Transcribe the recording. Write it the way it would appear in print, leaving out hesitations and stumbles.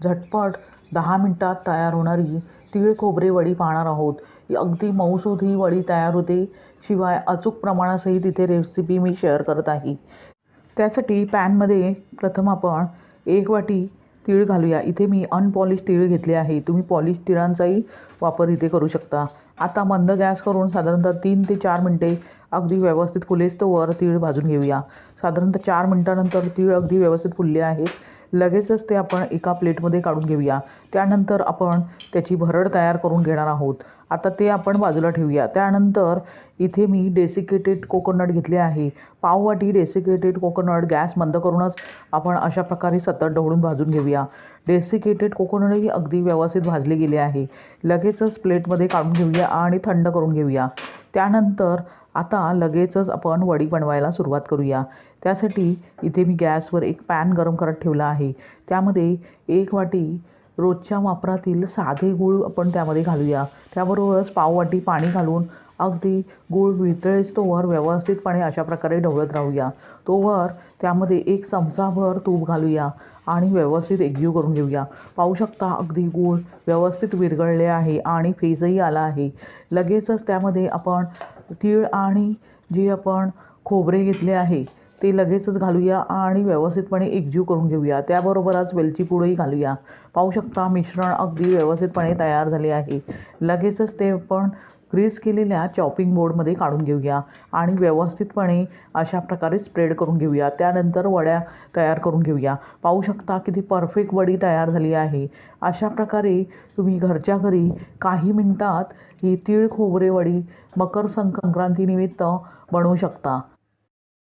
झटपट 10 मिनिटात तयार होणारी तीळ खोबरे वडी पाहणार आहोत. अगदी मऊसूत ही वडी तयार होते. शिवाय अचूक प्रमाणासहित इथे रेसिपी मी शेअर करत आहे. त्यासाठी पॅनमध्ये प्रथम आपण 1 वाटी तीळ घालूया. इथे मी अनपॉलिश तीळ घेतले आहे. तुम्ही पॉलिश तिळांचाही वापर इथे करू शकता. आता मंद गॅस करून साधारणतः 3 ते 4 मिनिटे अगदी व्यवस्थित फुलेस्तोवर तीळ भाजून घेऊया. साधारणतः 4 मिनिटानंतर तीळ अगदी व्यवस्थित फुलले आहेत. लगेचच ते आपण एका प्लेटमध्ये काढून घेऊया. त्यानंतर आपण त्याची भरड तयार करून घेणार आहोत. आता ते आपण बाजूला ठेवूया. त्यानंतर इथे मी डेसिकेटेड कोकोनट घेतले आहे. पाव वाटी डेसिकेटेड कोकोनट गॅस बंद करूनच आपण अशा प्रकारे सतत ढवळून भाजून घेऊया. डेसिकेटेड कोकोनटही अगदी व्यवस्थित भाजले गेले आहे. लगेचच प्लेटमध्ये काढून घेऊया आणि थंड करून घेऊया. त्यानंतर आता लगेचच आपण वडी बनवायला सुरुवात करूया. त्यासाठी इथे मी गॅसवर एक पॅन गरम करत ठेवला आहे. त्यामध्ये 1 वाटी रोजच्या वापरातील साधे गूळ आपण त्यामध्ये घालूया. त्याबरोबरच पाव वाटी पाणी घालून अगदी गूळ वितळेस्तोवर व्यवस्थितपणे अशा प्रकारे ढवळत राहूया. तोवर त्यामध्ये 1 चमचाभर तूप घालूया आणि व्यवस्थित एकजीव करून घेऊया. पाहू शकता अगदी गूळ व्यवस्थित विरघळले आहे आणि फेसही आला आहे. लगेचच त्यामध्ये आपण तीळ आणि जे आपण खोबरे घेतले आहे ते लगेचच घालूया आणि व्यवस्थितपणे एकजीव करून घेऊया. त्याबरोबरच वेलची पूडही घालूया. पाहू शकता मिश्रण अगदी व्यवस्थितपणे तयार झाले आहे. लगेचच ते आपण ग्रीस केलेल्या चॉपिंग बोर्डमध्ये काढून घेऊया आणि व्यवस्थितपणे अशा प्रकारे स्प्रेड करून घेऊया. त्यानंतर वड्या तयार करून घेऊया. पाहू शकता किती परफेक्ट वडी तयार झाली आहे. अशा प्रकारे तुम्ही घरच्या घरी काही मिनिटात ही तीळ खोबरे वडी मकर संक्रांतीनिमित्त बनवू शकता.